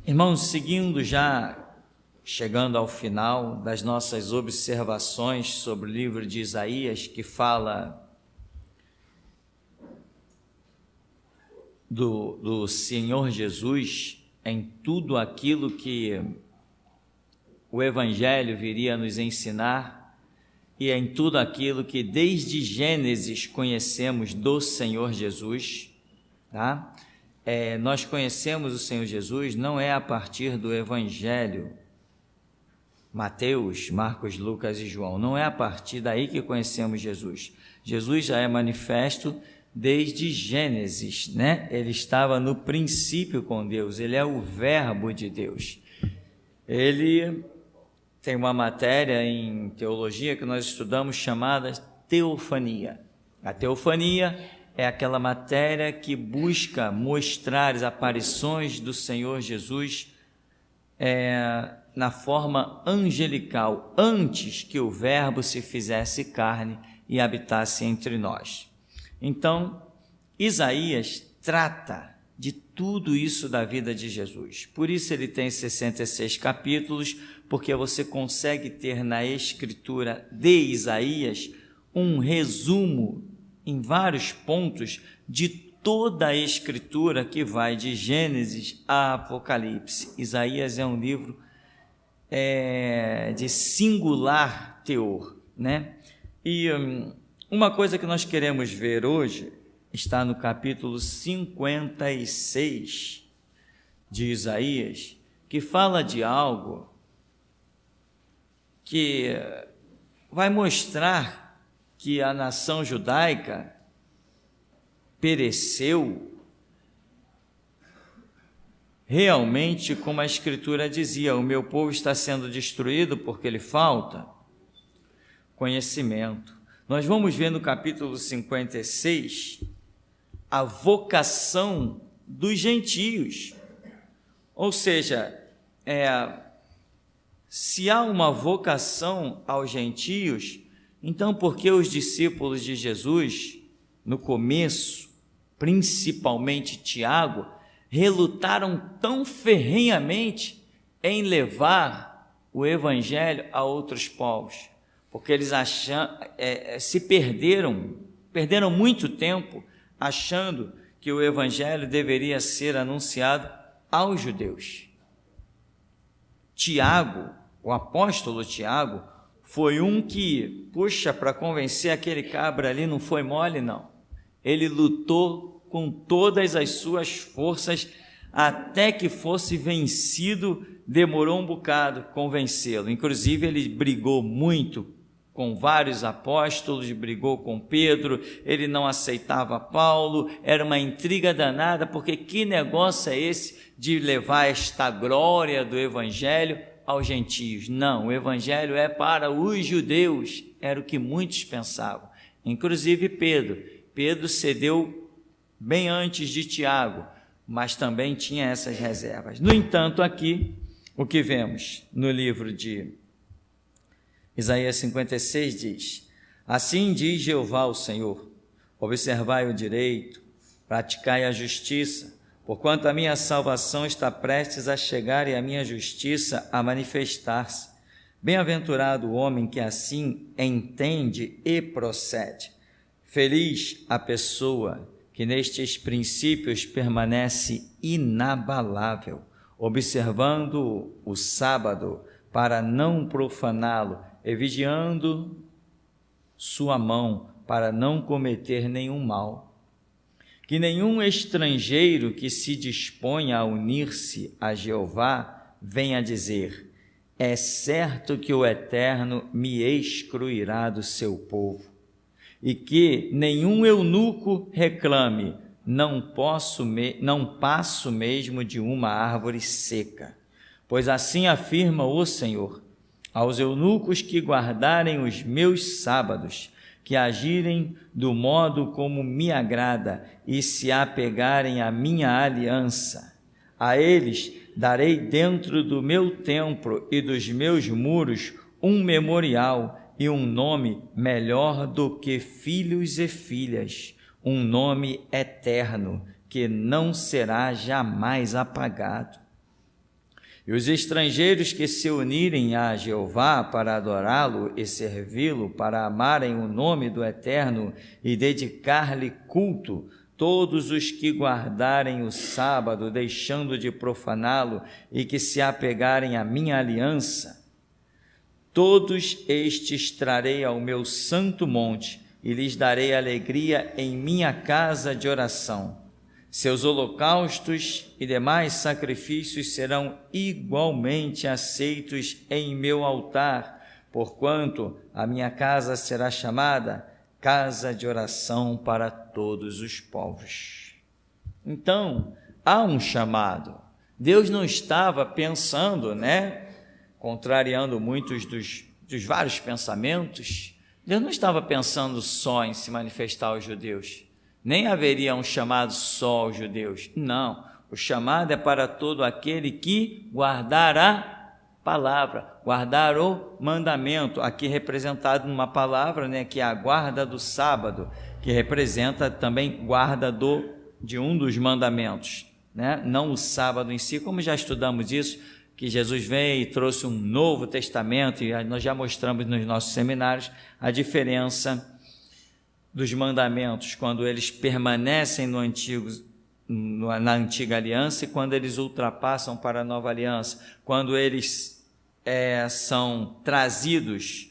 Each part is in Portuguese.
Irmãos, seguindo já, chegando ao final das nossas observações sobre o livro de Isaías, que fala do Senhor Jesus em tudo aquilo que o Evangelho viria nos ensinar e em tudo aquilo que desde Gênesis conhecemos do Senhor Jesus, tá? Nós conhecemos o Senhor Jesus não é a partir do Evangelho, Mateus, Marcos, Lucas e João, não é a partir daí que conhecemos Jesus. Jesus já é manifesto desde Gênesis, né? Ele estava no princípio com Deus, ele é o Verbo de Deus. Ele tem uma matéria em teologia que nós estudamos chamada teofania. A teofania é aquela matéria que busca mostrar as aparições do Senhor Jesus na forma angelical, antes que o Verbo se fizesse carne e habitasse entre nós. Então, Isaías trata de tudo isso da vida de Jesus. Por isso ele tem 66 capítulos, porque você consegue ter na escritura de Isaías um resumo em vários pontos de toda a escritura que vai de Gênesis a Apocalipse. Isaías é um livro de singular teor, né? E uma coisa que nós queremos ver hoje está no capítulo 56 de Isaías, que fala de algo que vai mostrar que a nação judaica pereceu realmente, como a Escritura dizia: o meu povo está sendo destruído porque lhe falta conhecimento. Nós vamos ver no capítulo 56 a vocação dos gentios, ou seja, se há uma vocação aos gentios, então por que os discípulos de Jesus, no começo, principalmente Tiago, relutaram tão ferrenhamente em levar o Evangelho a outros povos? Porque eles se perderam muito tempo achando que o Evangelho deveria ser anunciado aos judeus. Tiago, o apóstolo Tiago, foi um que, para convencer aquele cabra ali não foi mole, não. Ele lutou com todas as suas forças até que fosse vencido, demorou um bocado convencê-lo. Inclusive, ele brigou muito com vários apóstolos, brigou com Pedro, ele não aceitava Paulo, era uma intriga danada, porque que negócio é esse de levar esta glória do Evangelho aos gentios? Não, o Evangelho é para os judeus, era o que muitos pensavam, inclusive Pedro cedeu bem antes de Tiago, mas também tinha essas reservas. No entanto, aqui, o que vemos no livro de Isaías 56 diz: assim diz Jeová o Senhor, observai o direito, praticai a justiça, porquanto a minha salvação está prestes a chegar e a minha justiça a manifestar-se. Bem-aventurado o homem que assim entende e procede. Feliz a pessoa que nestes princípios permanece inabalável, observando o sábado para não profaná-lo, e vigiando sua mão para não cometer nenhum mal. Que nenhum estrangeiro que se disponha a unir-se a Jeová venha dizer: é certo que o Eterno me excluirá do seu povo. E que nenhum eunuco reclame: não passo mesmo de uma árvore seca. Pois assim afirma o Senhor: aos eunucos que guardarem os meus sábados, que agirem do modo como me agrada e se apegarem à minha aliança, a eles darei dentro do meu templo e dos meus muros um memorial e um nome melhor do que filhos e filhas, um nome eterno que não será jamais apagado. E os estrangeiros que se unirem a Jeová para adorá-lo e servi-lo, para amarem o nome do Eterno e dedicar-lhe culto, todos os que guardarem o sábado, deixando de profaná-lo, e que se apegarem à minha aliança, todos estes trarei ao meu santo monte, e lhes darei alegria em minha casa de oração. Seus holocaustos e demais sacrifícios serão igualmente aceitos em meu altar, porquanto a minha casa será chamada casa de oração para todos os povos. Então, há um chamado. Deus não estava pensando, contrariando muitos dos vários pensamentos, Deus não estava pensando só em se manifestar aos judeus. Nem haveria um chamado só aos judeus. Não, o chamado é para todo aquele que guardar a palavra, guardar o mandamento, aqui representado numa palavra, que é a guarda do sábado, que representa também guarda de um dos mandamentos, não o sábado em si, como já estudamos isso, que Jesus veio e trouxe um novo testamento, e nós já mostramos nos nossos seminários a diferença dos mandamentos, quando eles permanecem na antiga aliança e quando eles ultrapassam para a nova aliança, quando eles são trazidos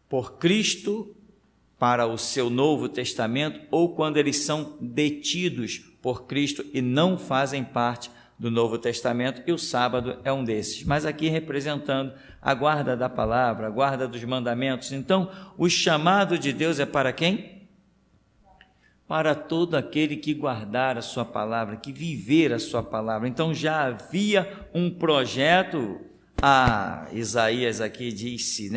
por Cristo para o seu Novo Testamento, ou quando eles são detidos por Cristo e não fazem parte do Novo Testamento, e o sábado é um desses, mas aqui representando a guarda da palavra, a guarda dos mandamentos. Então, o chamado de Deus é para quem? Para todo aquele que guardar a sua palavra, que viver a sua palavra. Então, já havia um projeto, Isaías aqui disse,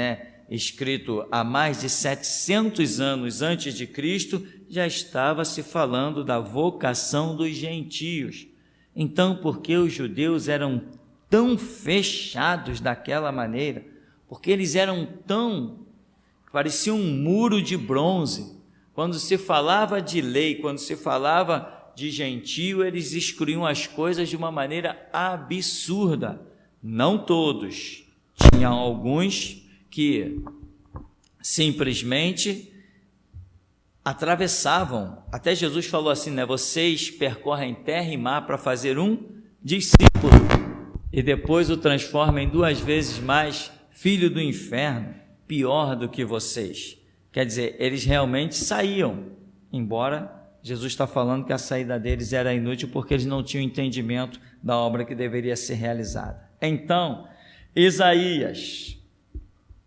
escrito há mais de 700 anos antes de Cristo, já estava se falando da vocação dos gentios. Então, por que os judeus eram tão fechados daquela maneira? Porque eles eram pareciam um muro de bronze. Quando se falava de lei, quando se falava de gentio, eles excluíam as coisas de uma maneira absurda. Não todos. Tinham alguns que simplesmente atravessavam. Até Jesus falou assim, vocês percorrem terra e mar para fazer um discípulo, e depois o transformam em 2 vezes mais filho do inferno, pior do que vocês. Quer dizer, eles realmente saíam, embora Jesus está falando que a saída deles era inútil, porque eles não tinham entendimento da obra que deveria ser realizada. Então, Isaías,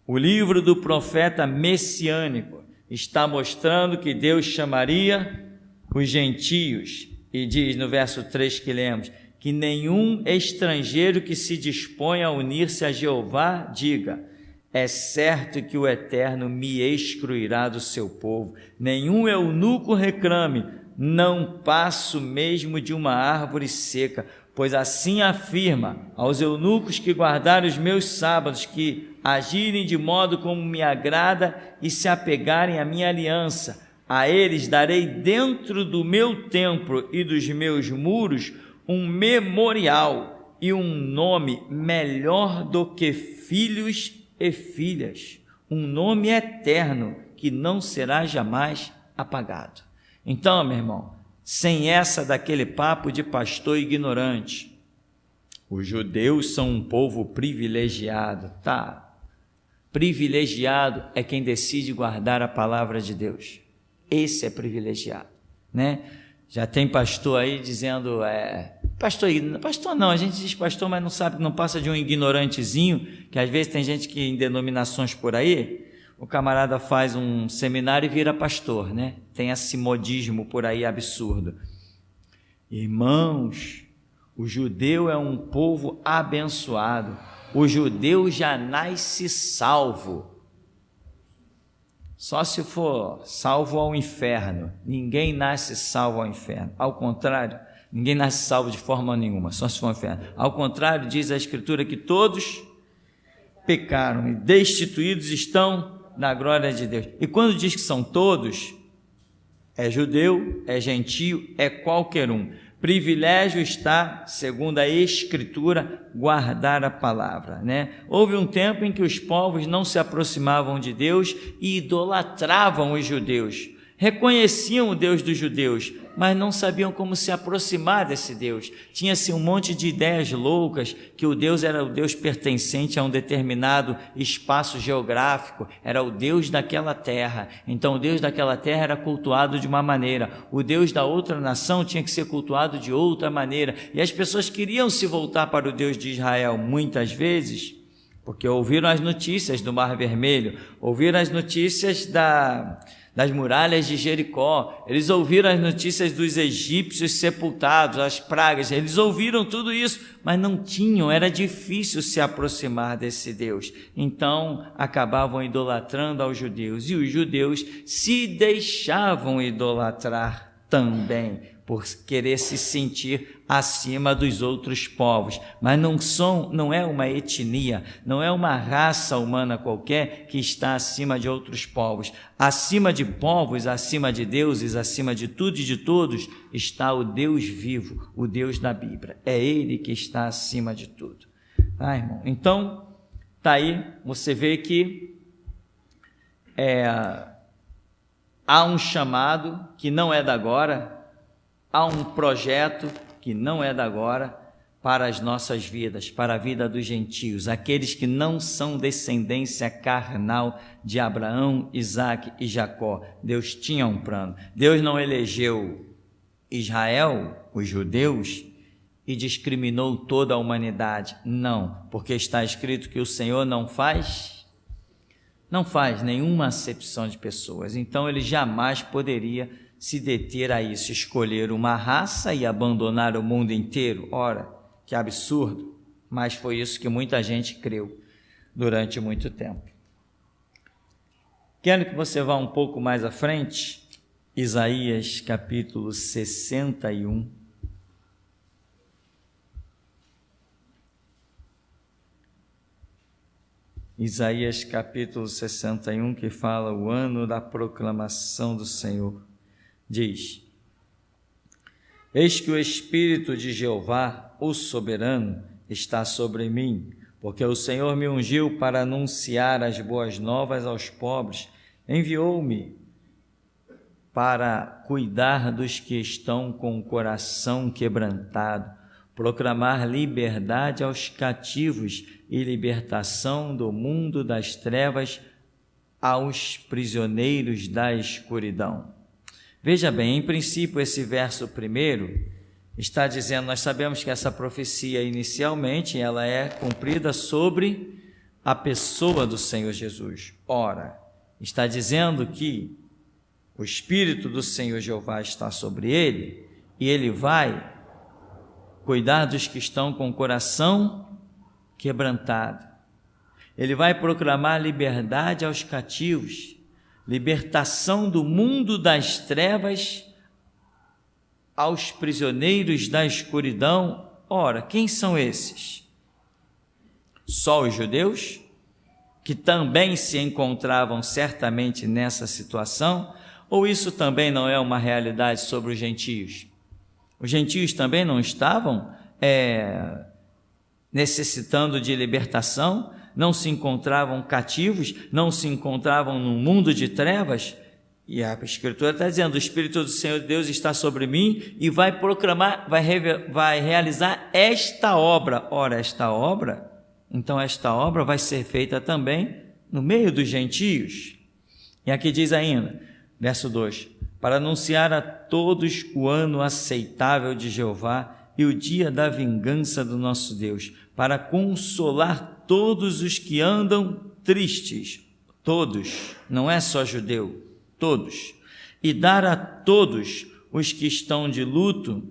o livro do profeta messiânico, está mostrando que Deus chamaria os gentios, e diz no verso 3 que lemos, que nenhum estrangeiro que se disponha a unir-se a Jeová diga, é certo que o Eterno me excluirá do seu povo. Nenhum eunuco reclame, não passo mesmo de uma árvore seca, pois assim afirma aos eunucos que guardarem os meus sábados, que agirem de modo como me agrada e se apegarem à minha aliança. A eles darei dentro do meu templo e dos meus muros um memorial e um nome melhor do que filhos e filhas, um nome eterno que não será jamais apagado. Então, meu irmão, sem essa daquele papo de pastor ignorante, os judeus são um povo privilegiado, Privilegiado é quem decide guardar a palavra de Deus. Esse é privilegiado, Já tem pastor aí dizendo, pastor não, a gente diz pastor, mas não sabe, não passa de um ignorantezinho, que às vezes tem gente que em denominações por aí, o camarada faz um seminário e vira pastor, Tem esse modismo por aí absurdo. Irmãos, o judeu é um povo abençoado. O judeu já nasce salvo. Só se for salvo ao inferno. Ninguém nasce salvo ao inferno. Ao contrário, ninguém nasce salvo de forma nenhuma, só se for ao inferno. Ao contrário, diz a Escritura que todos pecaram e destituídos estão da glória de Deus. E quando diz que são todos, é judeu, é gentio, é qualquer um. Privilégio está, segundo a Escritura, guardar a palavra, né? Houve um tempo em que os povos não se aproximavam de Deus e idolatravam os judeus. Reconheciam o Deus dos judeus, mas não sabiam como se aproximar desse Deus. Tinha-se um monte de ideias loucas, que o Deus era o Deus pertencente a um determinado espaço geográfico, era o Deus daquela terra. Então o Deus daquela terra era cultuado de uma maneira, o Deus da outra nação tinha que ser cultuado de outra maneira. E as pessoas queriam se voltar para o Deus de Israel muitas vezes, porque ouviram as notícias do Mar Vermelho, ouviram as notícias das muralhas de Jericó, eles ouviram as notícias dos egípcios sepultados, as pragas, eles ouviram tudo isso, mas não tinham, era difícil se aproximar desse Deus. Então acabavam idolatrando aos judeus, e os judeus se deixavam idolatrar também, por querer se sentir acima dos outros povos. Mas não é uma etnia, não é uma raça humana qualquer que está acima de outros povos. Acima de povos, acima de deuses, acima de tudo e de todos, está o Deus vivo, o Deus da Bíblia. É Ele que está acima de tudo. Tá, irmão? Então, tá aí, você vê que há um chamado que não é da agora, há um projeto que não é da agora para as nossas vidas, para a vida dos gentios, aqueles que não são descendência carnal de Abraão, Isaque e Jacó. Deus tinha um plano. Deus não elegeu Israel, os judeus, e discriminou toda a humanidade. Não, porque está escrito que o Senhor não faz nenhuma acepção de pessoas. Então ele jamais poderia se deter a isso, escolher uma raça e abandonar o mundo inteiro. Ora, que absurdo, mas foi isso que muita gente creu durante muito tempo. Quero que você vá um pouco mais à frente, Isaías capítulo 61. Isaías capítulo 61, que fala o ano da proclamação do Senhor. Diz: Eis que o Espírito de Jeová, o soberano, está sobre mim, porque o Senhor me ungiu para anunciar as boas novas aos pobres, enviou-me para cuidar dos que estão com o coração quebrantado, proclamar liberdade aos cativos e libertação do mundo das trevas aos prisioneiros da escuridão. Veja bem, em princípio, esse verso primeiro está dizendo, nós sabemos que essa profecia inicialmente ela é cumprida sobre a pessoa do Senhor Jesus. Ora, está dizendo que o Espírito do Senhor Jeová está sobre ele e ele vai cuidar dos que estão com o coração quebrantado. Ele vai proclamar liberdade aos cativos, libertação do mundo das trevas aos prisioneiros da escuridão. Ora, quem são esses? Só os judeus, que também se encontravam certamente nessa situação, ou isso também não é uma realidade sobre os gentios? Os gentios também não estavam necessitando de libertação? Não se encontravam cativos, não se encontravam num mundo de trevas? E a Escritura está dizendo, o Espírito do Senhor Deus está sobre mim e vai proclamar, vai realizar esta obra. Ora, esta obra, então esta obra vai ser feita também no meio dos gentios. E aqui diz ainda, verso 2, para anunciar a todos o ano aceitável de Jeová e o dia da vingança do nosso Deus, para consolar todos os que andam tristes, todos, não é só judeu, todos, e dar a todos os que estão de luto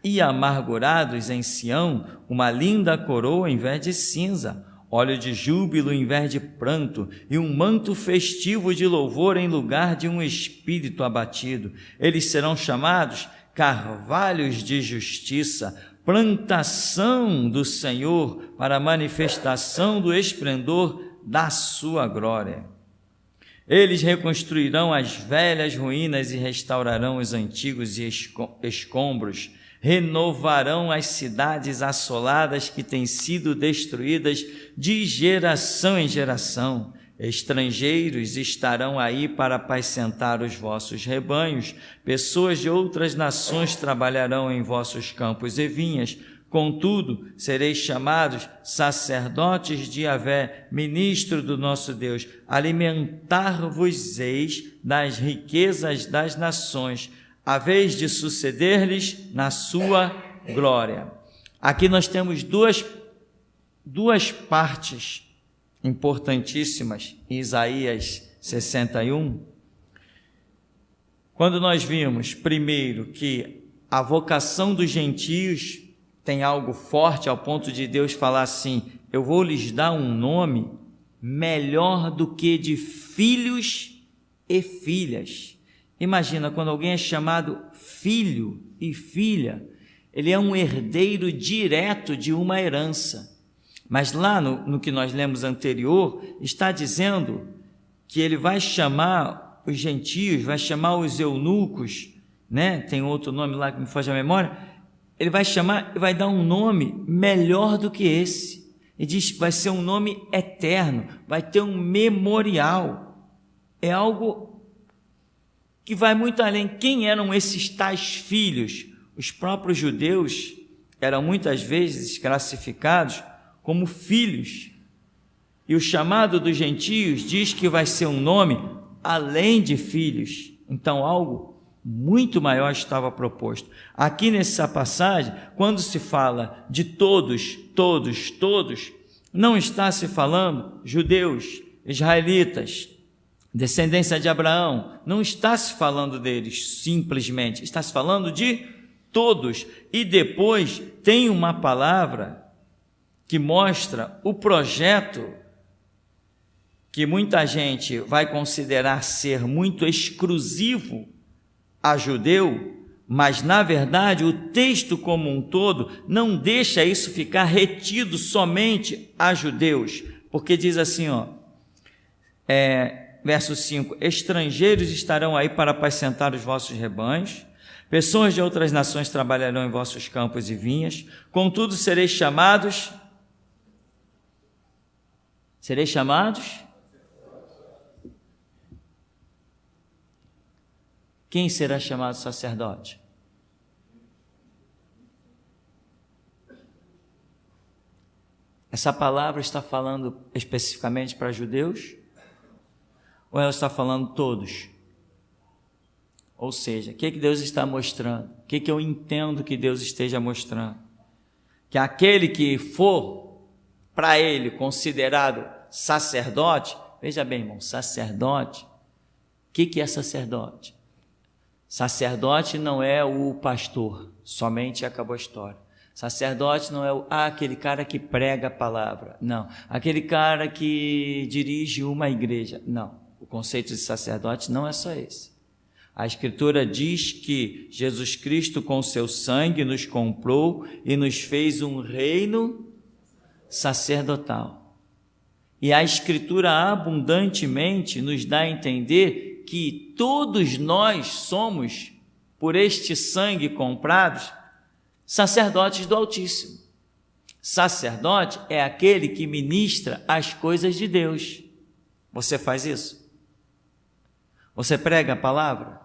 e amargurados em Sião uma linda coroa em vez de cinza, óleo de júbilo em vez de pranto, e um manto festivo de louvor em lugar de um espírito abatido. Eles serão chamados carvalhos de justiça, plantação do Senhor para a manifestação do esplendor da sua glória. Eles reconstruirão as velhas ruínas e restaurarão os antigos escombros, renovarão as cidades assoladas que têm sido destruídas de geração em geração. Estrangeiros estarão aí para apacentar os vossos rebanhos, pessoas de outras nações trabalharão em vossos campos e vinhas. Contudo, sereis chamados sacerdotes de Yahvé, ministro do nosso Deus. Alimentar-vos-eis das riquezas das nações, a vez de suceder-lhes na sua glória. Aqui nós temos duas partes importantíssimas em Isaías 61. Quando nós vimos, primeiro, que a vocação dos gentios tem algo forte ao ponto de Deus falar assim: eu vou lhes dar um nome melhor do que de filhos e filhas. Imagina, quando alguém é chamado filho e filha, ele é um herdeiro direto de uma herança. Mas lá no que nós lemos anterior, está dizendo que ele vai chamar os gentios, vai chamar os eunucos, né? Tem outro nome lá que me foge à memória. Ele vai chamar e vai dar um nome melhor do que esse. Ele diz que vai ser um nome eterno, vai ter um memorial. É algo que vai muito além. Quem eram esses tais filhos? Os próprios judeus eram muitas vezes classificados como filhos. E o chamado dos gentios diz que vai ser um nome além de filhos. Então, algo muito maior estava proposto. Aqui nessa passagem, quando se fala de todos, não está se falando judeus, israelitas, descendência de Abraão, não está se falando deles simplesmente, está se falando de todos. E depois tem uma palavra que mostra o projeto que muita gente vai considerar ser muito exclusivo a judeu, mas na verdade o texto como um todo não deixa isso ficar retido somente a judeus, porque diz assim, verso 5, estrangeiros estarão aí para apacentar os vossos rebanhos, pessoas de outras nações trabalharão em vossos campos e vinhas, contudo sereis chamados, quem será chamado sacerdote? Essa palavra está falando especificamente para judeus? Ou ela está falando todos? Ou seja, o que Deus está mostrando? O que eu entendo que Deus esteja mostrando? Que aquele que for para ele considerado sacerdote, veja bem, irmão, sacerdote, o que é sacerdote? Sacerdote não é o pastor, somente acabou a história. Sacerdote não é aquele cara que prega a palavra, não. Aquele cara que dirige uma igreja, não. O conceito de sacerdote não é só esse. A Escritura diz que Jesus Cristo com seu sangue nos comprou e nos fez um reino sacerdotal. E a Escritura abundantemente nos dá a entender que todos nós somos, por este sangue comprados, sacerdotes do Altíssimo. Sacerdote é aquele que ministra as coisas de Deus. Você faz isso? Você prega a palavra?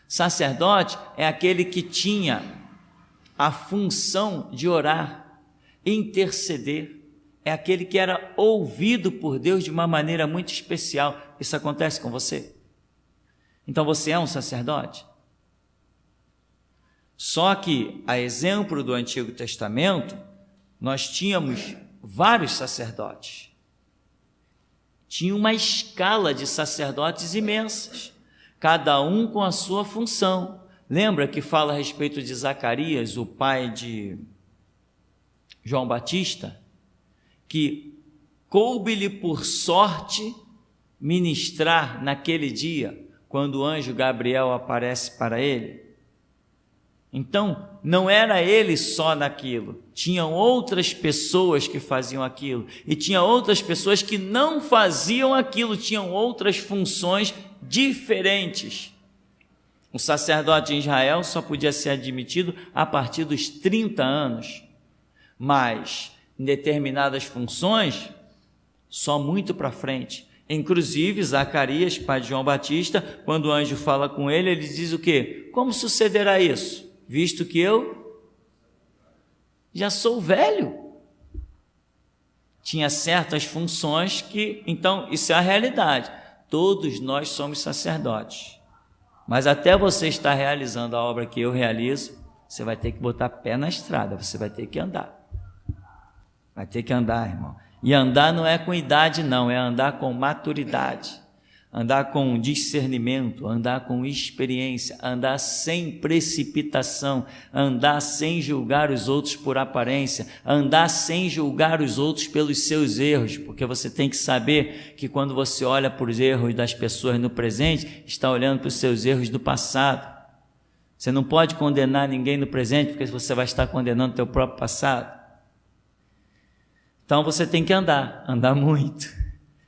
Sacerdote é aquele que tinha a função de orar, interceder. É aquele que era ouvido por Deus de uma maneira muito especial. Isso acontece com você? Então você é um sacerdote? Só que, a exemplo do Antigo Testamento, nós tínhamos vários sacerdotes. Tinha uma escala de sacerdotes imensas, cada um com a sua função. Lembra que fala a respeito de Zacarias, o pai de João Batista? Que coube-lhe por sorte ministrar naquele dia, quando o anjo Gabriel aparece para ele. Então, não era ele só naquilo, tinham outras pessoas que faziam aquilo, e tinha outras pessoas que não faziam aquilo, tinham outras funções diferentes. O sacerdote em Israel só podia ser admitido a partir dos 30 anos, mas em determinadas funções, só muito para frente. Inclusive, Zacarias, pai de João Batista, quando o anjo fala com ele, ele diz o quê? Como sucederá isso? Visto que eu já sou velho. Tinha certas funções que, então, isso é a realidade. Todos nós somos sacerdotes. Mas até você estar realizando a obra que eu realizo, você vai ter que botar pé na estrada, você vai ter que andar. Vai ter que andar, irmão. E andar não é com idade, não, é andar com maturidade, andar com discernimento, andar com experiência, andar sem precipitação, andar sem julgar os outros por aparência, andar sem julgar os outros pelos seus erros, porque você tem que saber que quando você olha para os erros das pessoas no presente, está olhando para os seus erros do passado. Você não pode condenar ninguém no presente, porque você vai estar condenando o teu próprio passado. Então você tem que andar muito.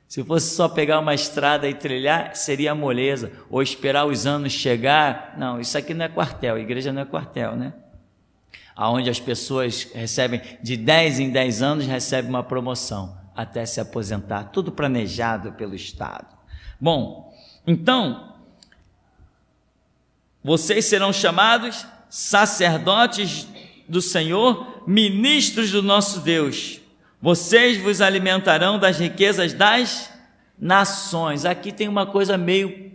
Se fosse só pegar uma estrada e trilhar, seria moleza, ou esperar os anos chegar. Não, isso aqui não é quartel, a igreja não é quartel, né? Onde as pessoas recebem, de 10 em 10 anos, recebem uma promoção, até se aposentar, tudo planejado pelo Estado. Bom, então, vocês serão chamados sacerdotes do Senhor, ministros do nosso Deus. Vocês vos alimentarão das riquezas das nações. Aqui tem uma coisa meio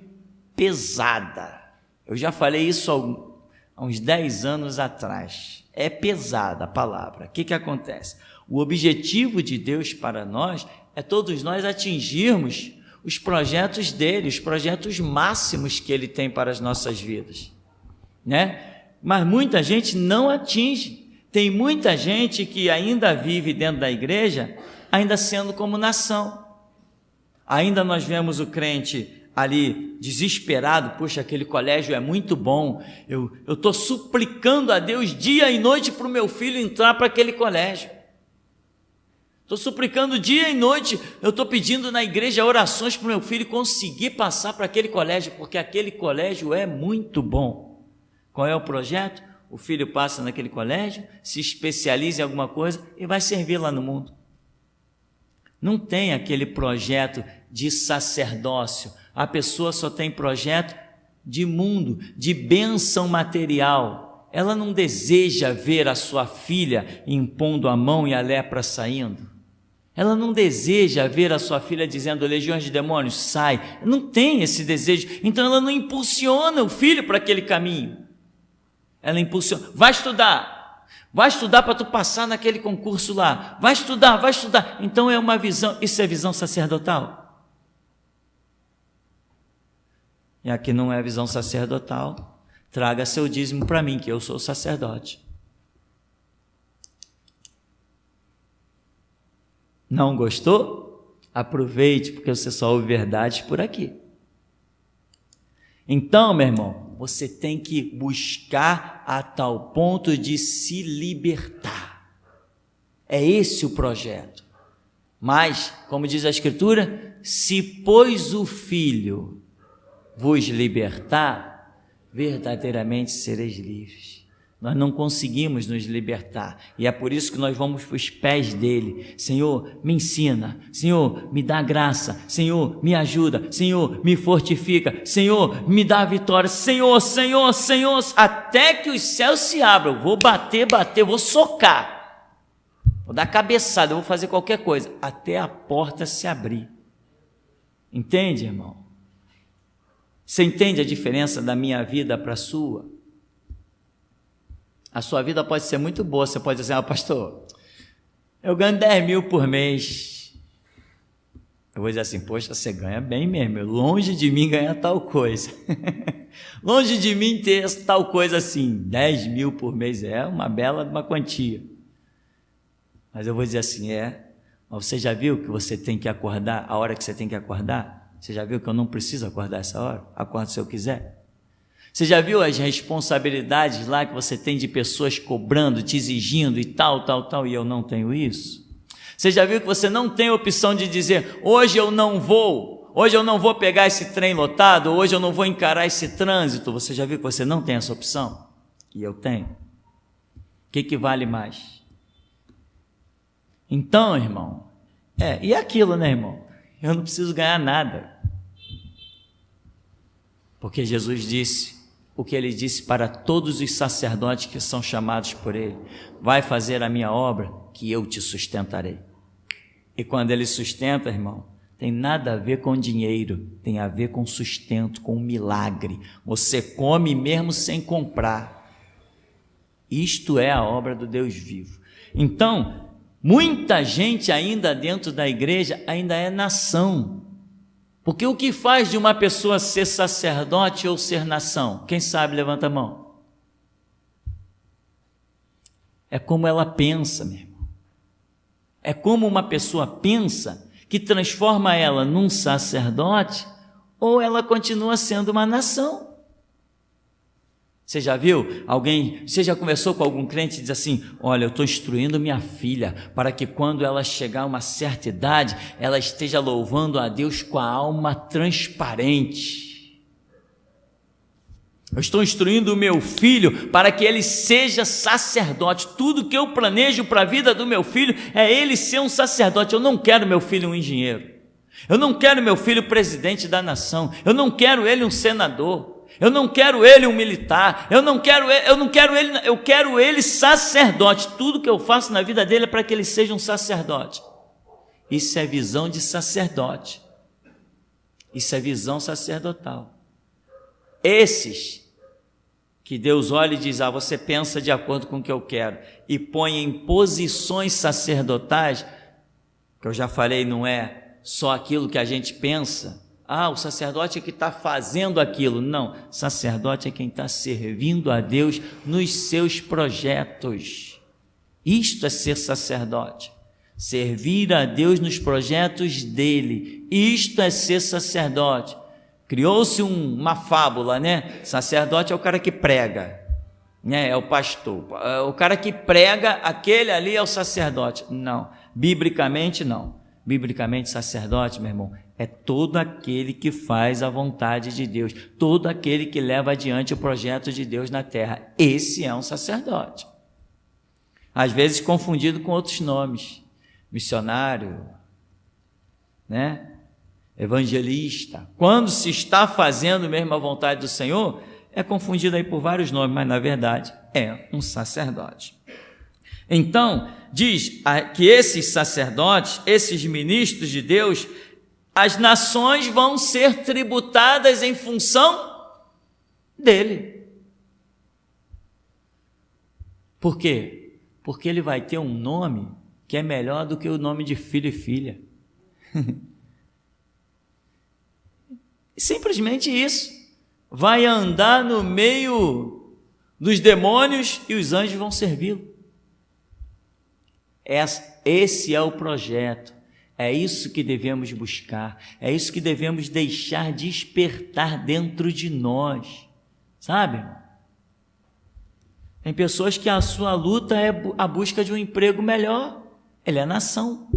pesada. Eu já falei isso há uns 10 anos atrás. É pesada a palavra. O que acontece? O objetivo de Deus para nós é todos nós atingirmos os projetos dele, os projetos máximos que ele tem para as nossas vidas, né? Mas muita gente não atinge. Tem muita gente que ainda vive dentro da igreja, ainda sendo como nação. Ainda nós vemos o crente ali desesperado, poxa, aquele colégio é muito bom, eu estou suplicando a Deus dia e noite para o meu filho entrar para aquele colégio. Estou suplicando dia e noite, eu estou pedindo na igreja orações para o meu filho conseguir passar para aquele colégio, porque aquele colégio é muito bom. Qual é o projeto? O filho passa naquele colégio, se especializa em alguma coisa e vai servir lá no mundo. Não tem aquele projeto de sacerdócio. A pessoa só tem projeto de mundo, de bênção material. Ela não deseja ver a sua filha impondo a mão e a lepra saindo. Ela não deseja ver a sua filha dizendo, legiões de demônios, sai. Não tem esse desejo. Então ela não impulsiona o filho para aquele caminho. Ela impulsiona, vai estudar para tu passar naquele concurso lá, vai estudar. Então é uma visão, isso é visão sacerdotal? E aqui não é visão sacerdotal. Traga seu dízimo para mim, que eu sou sacerdote. Não gostou? Aproveite, porque você só ouve verdades por aqui. Então, meu irmão, você tem que buscar a tal ponto de se libertar. É esse o projeto. Mas, como diz a Escritura, se pois o Filho vos libertar, verdadeiramente sereis livres. Nós não conseguimos nos libertar, e é por isso que nós vamos para os pés dele. Senhor, me ensina, Senhor, me dá graça, Senhor, me ajuda, Senhor, me fortifica, Senhor, me dá vitória, Senhor, até que os céus se abram. Eu vou bater, vou socar, vou dar cabeçada, eu vou fazer qualquer coisa, até a porta se abrir. Entende, irmão? Você entende a diferença da minha vida para a sua? A sua vida pode ser muito boa, você pode dizer, pastor, eu ganho 10 mil por mês. Eu vou dizer assim, poxa, você ganha bem mesmo, longe de mim ganhar tal coisa. Longe de mim ter tal coisa assim, 10 mil por mês é uma bela quantia. Mas eu vou dizer assim, mas você já viu que você tem que acordar, a hora que você tem que acordar? Você já viu que eu não preciso acordar essa hora? Acordo se eu quiser. Você já viu as responsabilidades lá que você tem de pessoas cobrando, te exigindo e tal, e eu não tenho isso? Você já viu que você não tem opção de dizer, hoje eu não vou, hoje eu não vou pegar esse trem lotado, hoje eu não vou encarar esse trânsito. Você já viu que você não tem essa opção? E eu tenho. O que vale mais? Então, irmão, e aquilo, né, irmão? Eu não preciso ganhar nada. Porque Jesus disse o que ele disse para todos os sacerdotes que são chamados por ele: vai fazer a minha obra, que eu te sustentarei. E quando ele sustenta, irmão, tem nada a ver com dinheiro, tem a ver com sustento, com milagre. Você come mesmo sem comprar. Isto é a obra do Deus vivo. Então, muita gente ainda dentro da igreja ainda é nação. Porque o que faz de uma pessoa ser sacerdote ou ser nação? Quem sabe, levanta a mão. É como ela pensa, meu irmão. É como uma pessoa pensa que transforma ela num sacerdote, ou ela continua sendo uma nação. Você já viu alguém, você já conversou com algum crente e diz assim: olha, eu estou instruindo minha filha para que quando ela chegar a uma certa idade, ela esteja louvando a Deus com a alma transparente. Eu estou instruindo o meu filho para que ele seja sacerdote. Tudo que eu planejo para a vida do meu filho é ele ser um sacerdote. Eu não quero meu filho um engenheiro. Eu não quero meu filho presidente da nação. Eu não quero ele um senador. Eu não quero ele um militar, eu quero ele sacerdote. Tudo que eu faço na vida dele é para que ele seja um sacerdote. Isso é visão de sacerdote. Isso é visão sacerdotal. Esses que Deus olha e diz: você pensa de acordo com o que eu quero, e põe em posições sacerdotais, que eu já falei, não é só aquilo que a gente pensa. O sacerdote é que está fazendo aquilo. Não, sacerdote é quem está servindo a Deus nos seus projetos. Isto é ser sacerdote. Servir a Deus nos projetos dele. Isto é ser sacerdote. Criou-se uma fábula, né? Sacerdote é o cara que prega, né? É o pastor. O cara que prega, aquele ali é o sacerdote. Não, biblicamente não. Biblicamente, sacerdote, meu irmão, é todo aquele que faz a vontade de Deus, todo aquele que leva adiante o projeto de Deus na terra. Esse é um sacerdote. Às vezes confundido com outros nomes: missionário, né? Evangelista. Quando se está fazendo mesmo a vontade do Senhor, é confundido aí por vários nomes, mas na verdade é um sacerdote. Então, diz que esses sacerdotes, esses ministros de Deus, as nações vão ser tributadas em função dele. Por quê? Porque ele vai ter um nome que é melhor do que o nome de filho e filha. Simplesmente isso. Vai andar no meio dos demônios e os anjos vão servi-lo. Esse é o projeto. É isso que devemos buscar, é isso que devemos deixar despertar dentro de nós, sabe? Tem pessoas que a sua luta é a busca de um emprego melhor, ele é nação.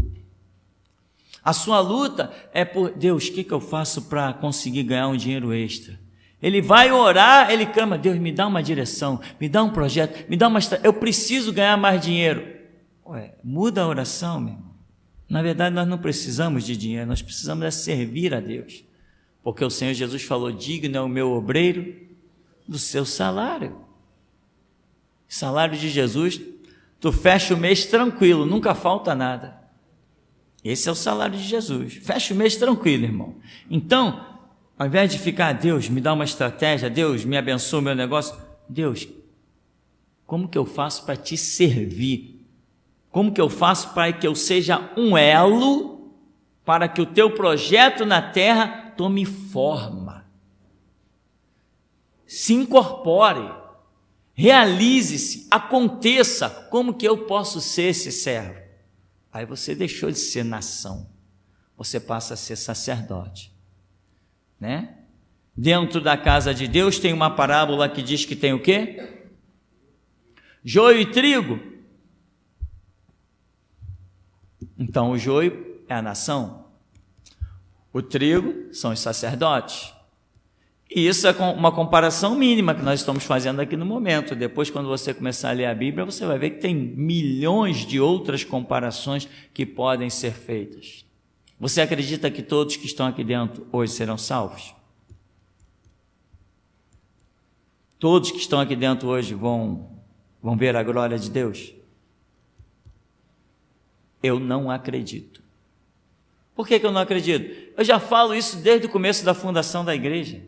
A sua luta é por Deus, o que eu faço para conseguir ganhar um dinheiro extra? Ele vai orar, ele clama: Deus, me dá uma direção, me dá um projeto, eu preciso ganhar mais dinheiro. Muda a oração, meu irmão. Na verdade, nós não precisamos de dinheiro, nós precisamos servir a Deus. Porque o Senhor Jesus falou: digno é o meu obreiro do seu salário. Salário de Jesus, tu fecha o mês tranquilo, nunca falta nada. Esse é o salário de Jesus. Fecha o mês tranquilo, irmão. Então, ao invés de ficar: Deus, me dá uma estratégia, Deus, me abençoa o meu negócio. Deus, como que eu faço para te servir? Como que eu faço para que eu seja um elo para que o teu projeto na terra tome forma, se incorpore, realize-se, aconteça? Como que eu posso ser esse servo? Aí você deixou de ser nação, você passa a ser sacerdote, né? Dentro da casa de Deus tem uma parábola que diz que tem o quê? Joio e trigo. Então o joio é a nação, O trigo são os sacerdotes. E isso é uma comparação mínima que nós estamos fazendo aqui no momento. Depois, quando você começar a ler a Bíblia, você vai ver que tem milhões de outras comparações que podem ser feitas. Você acredita que todos que estão aqui dentro hoje serão salvos? Todos que estão aqui dentro hoje vão ver a glória de Deus? Eu não acredito. Por que eu não acredito? Eu já falo isso desde o começo da fundação da igreja.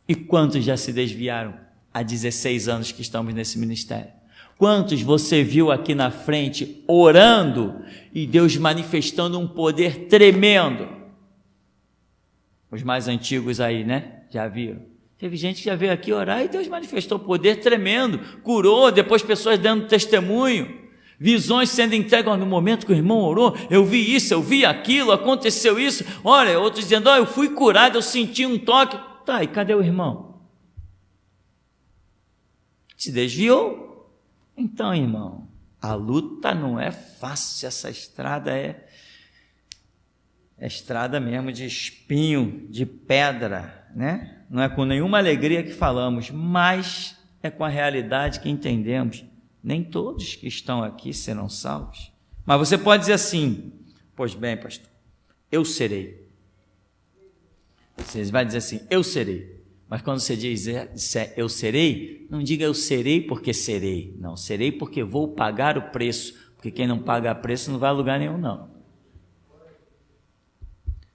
E quantos já se desviaram há 16 anos que estamos nesse ministério? Quantos você viu aqui na frente orando e Deus manifestando um poder tremendo? Os mais antigos aí, né? Já viram? Teve gente que já veio aqui orar e Deus manifestou poder tremendo, curou, depois pessoas dando testemunho, visões sendo entregues. No momento que o irmão orou, eu vi isso, eu vi aquilo, aconteceu isso. Olha, outros dizendo, eu fui curado, eu senti um toque. Tá, e cadê o irmão? Se desviou. Então, irmão, a luta não é fácil, essa estrada é estrada mesmo de espinho, de pedra, né? Não é com nenhuma alegria que falamos, mas é com a realidade que entendemos. Nem todos que estão aqui serão salvos. Mas você pode dizer assim, pois bem, pastor, eu serei. Você vai dizer assim, eu serei. Mas quando você disser eu serei, não diga eu serei porque serei. Não, serei porque vou pagar o preço. Porque quem não paga preço não vai a lugar nenhum, não.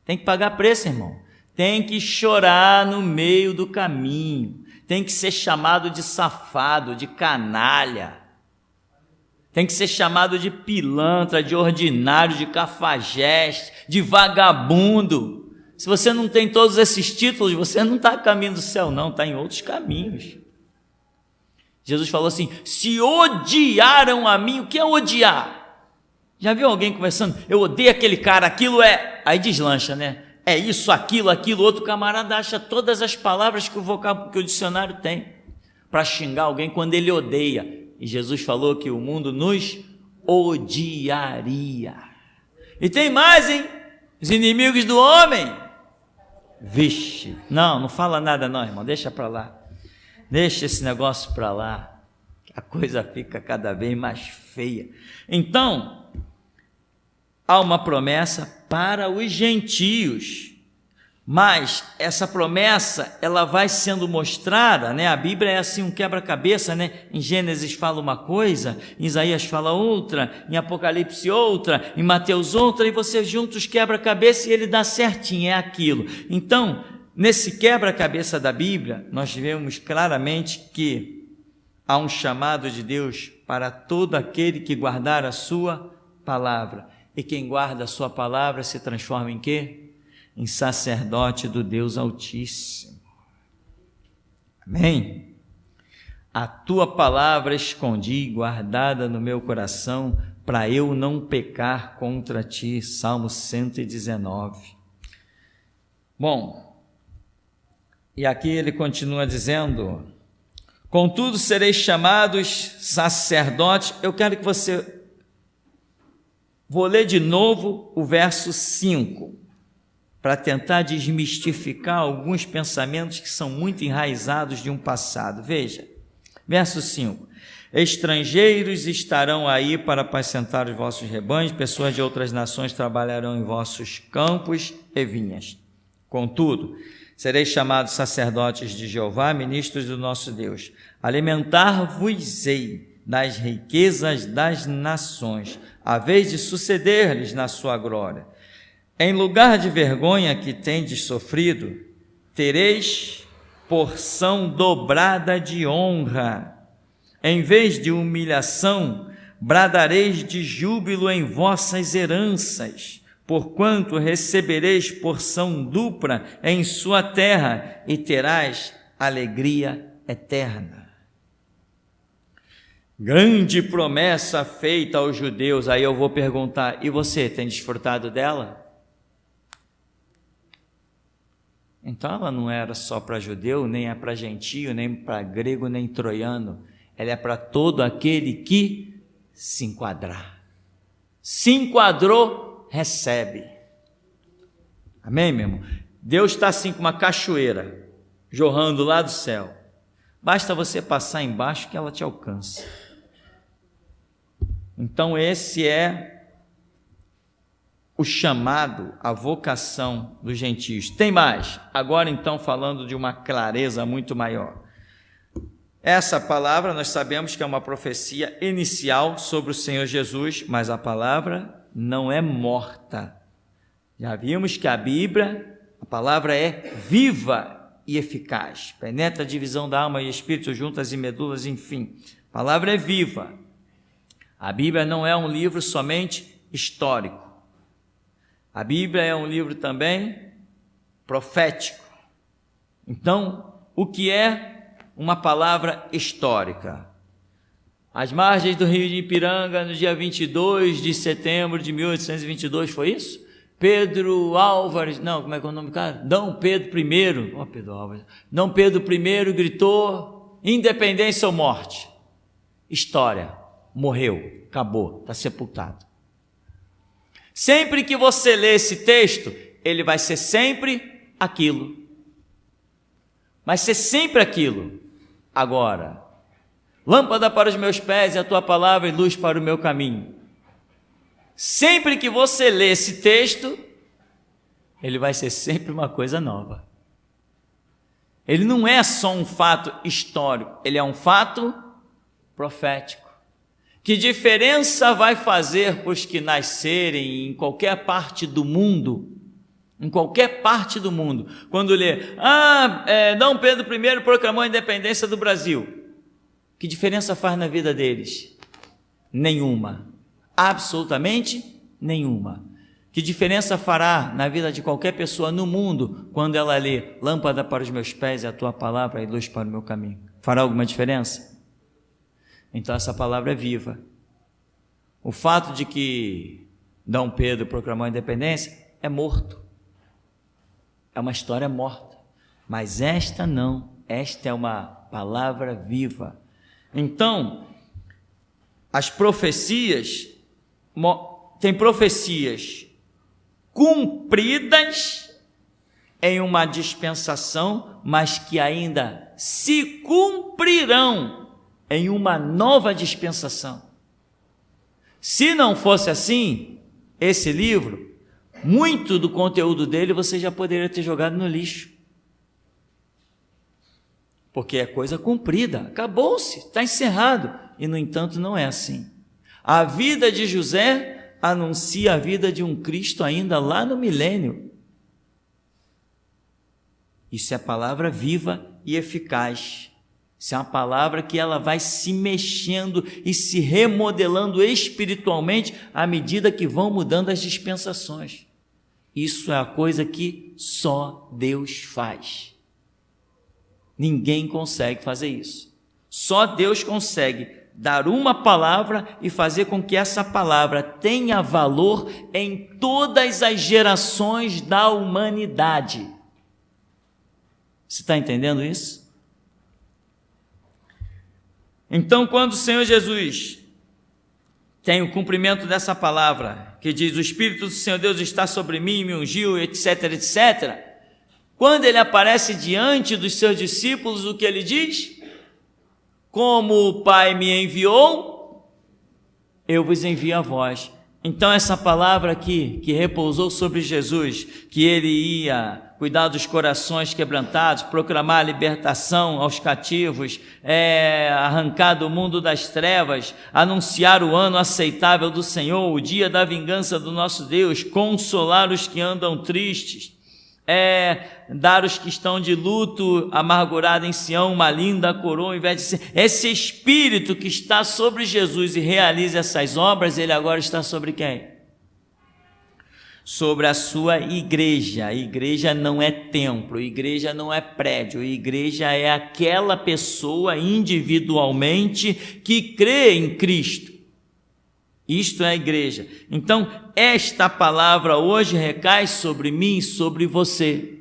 Tem que pagar preço, irmão. Tem que chorar no meio do caminho. Tem que ser chamado de safado, de canalha. Tem que ser chamado de pilantra, de ordinário, de cafajeste, de vagabundo. Se você não tem todos esses títulos, você não está a caminho do céu, não, está em outros caminhos. Jesus falou assim, se odiaram a mim, o que é odiar? Já viu alguém conversando? Eu odeio aquele cara, aquilo é... Aí deslancha, né? É isso, aquilo, outro camarada acha todas as palavras que o dicionário tem para xingar alguém quando ele odeia. E Jesus falou que o mundo nos odiaria. E tem mais, hein? Os inimigos do homem. Vixe, não fala nada não, irmão, deixa para lá. Deixa esse negócio para lá. A coisa fica cada vez mais feia. Então, há uma promessa para os gentios, mas essa promessa, ela vai sendo mostrada, né? A Bíblia é assim um quebra-cabeça, né? Em Gênesis fala uma coisa, em Isaías fala outra, em Apocalipse outra, em Mateus outra, e você junta os quebra-cabeça e ele dá certinho, é aquilo. Então, nesse quebra-cabeça da Bíblia, nós vemos claramente que há um chamado de Deus para todo aquele que guardar a sua palavra. E quem guarda a sua palavra se transforma em quê? Em sacerdote do Deus Altíssimo. Amém? A tua palavra escondi, guardada no meu coração, para eu não pecar contra ti. Salmo 119. Bom, e aqui ele continua dizendo, contudo sereis chamados sacerdotes. Eu quero que você... Vou ler de novo o verso 5, para tentar desmistificar alguns pensamentos que são muito enraizados de um passado. Veja, verso 5. Estrangeiros estarão aí para apacentar os vossos rebanhos, pessoas de outras nações trabalharão em vossos campos e vinhas. Contudo, sereis chamados sacerdotes de Jeová, ministros do nosso Deus. Alimentar-vos-ei das riquezas das nações, a vez de suceder-lhes na sua glória. Em lugar de vergonha que tendes sofrido, tereis porção dobrada de honra. Em vez de humilhação, bradareis de júbilo em vossas heranças, porquanto recebereis porção dupla em sua terra e terás alegria eterna. Grande promessa feita aos judeus. Aí eu vou perguntar, e você tem desfrutado dela? Então ela não era só para judeu, nem é para gentio, nem para grego, nem troiano. Ela é para todo aquele que se enquadrar. Se enquadrou, recebe. Amém, meu irmão? Deus está assim com uma cachoeira jorrando lá do céu. Basta você passar embaixo que ela te alcança. Então esse é o chamado, a vocação dos gentios. Tem mais, agora então falando de uma clareza muito maior. Essa palavra nós sabemos que é uma profecia inicial sobre o Senhor Jesus, mas a palavra não é morta. Já vimos que a Bíblia, a palavra é viva e eficaz, penetra a divisão da alma e espírito, juntas e medulas, enfim, a palavra é viva. A Bíblia não é um livro somente histórico, a Bíblia é um livro também profético. Então, o que é uma palavra histórica? Às margens do rio de Ipiranga, no dia 22 de setembro de 1822, foi isso? Pedro Álvares, não, como é que é o nome do cara? Dom Pedro I, Pedro Álvares. Dom Pedro I gritou: independência ou morte. História, morreu, acabou, está sepultado. Sempre que você lê esse texto, ele vai ser sempre aquilo. Vai ser sempre aquilo. Agora, lâmpada para os meus pés e a tua palavra e luz para o meu caminho. Sempre que você lê esse texto, ele vai ser sempre uma coisa nova. Ele não é só um fato histórico, ele é um fato profético. Que diferença vai fazer para os que nascerem em qualquer parte do mundo? Em qualquer parte do mundo. Quando lê, Dom Pedro I proclamou a independência do Brasil. Que diferença faz na vida deles? Nenhuma. Absolutamente nenhuma. Que diferença fará na vida de qualquer pessoa no mundo quando ela lê: lâmpada para os meus pés e a tua palavra e luz para o meu caminho? Fará alguma diferença? Então essa palavra é viva. O fato de que Dom Pedro proclamou a independência é morto. É uma história morta. Mas esta não. Esta é uma palavra viva. Então, as profecias, tem profecias cumpridas em uma dispensação, mas que ainda se cumprirão em uma nova dispensação. Se não fosse assim, esse livro, muito do conteúdo dele você já poderia ter jogado no lixo. Porque é coisa cumprida, acabou-se, está encerrado. E no entanto não é assim. A vida de José anuncia a vida de um Cristo ainda lá no milênio. Isso é palavra viva e eficaz. Isso é uma palavra que ela vai se mexendo e se remodelando espiritualmente à medida que vão mudando as dispensações. Isso é a coisa que só Deus faz. Ninguém consegue fazer isso. Só Deus consegue dar uma palavra e fazer com que essa palavra tenha valor em todas as gerações da humanidade. Você está entendendo isso? Então, quando o Senhor Jesus tem o cumprimento dessa palavra, que diz: o Espírito do Senhor Deus está sobre mim, me ungiu, etc, etc. Quando ele aparece diante dos seus discípulos, o que ele diz? Como o Pai me enviou, eu vos envio a vós. Então essa palavra aqui, que repousou sobre Jesus, que ele ia cuidar dos corações quebrantados, proclamar a libertação aos cativos, arrancar do mundo das trevas, anunciar o ano aceitável do Senhor, o dia da vingança do nosso Deus, consolar os que andam tristes, dar os que estão de luto, amargurado em Sião, uma linda coroa, ao invés de ser esse Espírito que está sobre Jesus e realiza essas obras, ele agora está sobre quem? Sobre a sua igreja. A igreja não é templo, a igreja não é prédio, a igreja é aquela pessoa individualmente que crê em Cristo. Isto é a igreja. Então, esta palavra hoje recai sobre mim e sobre você.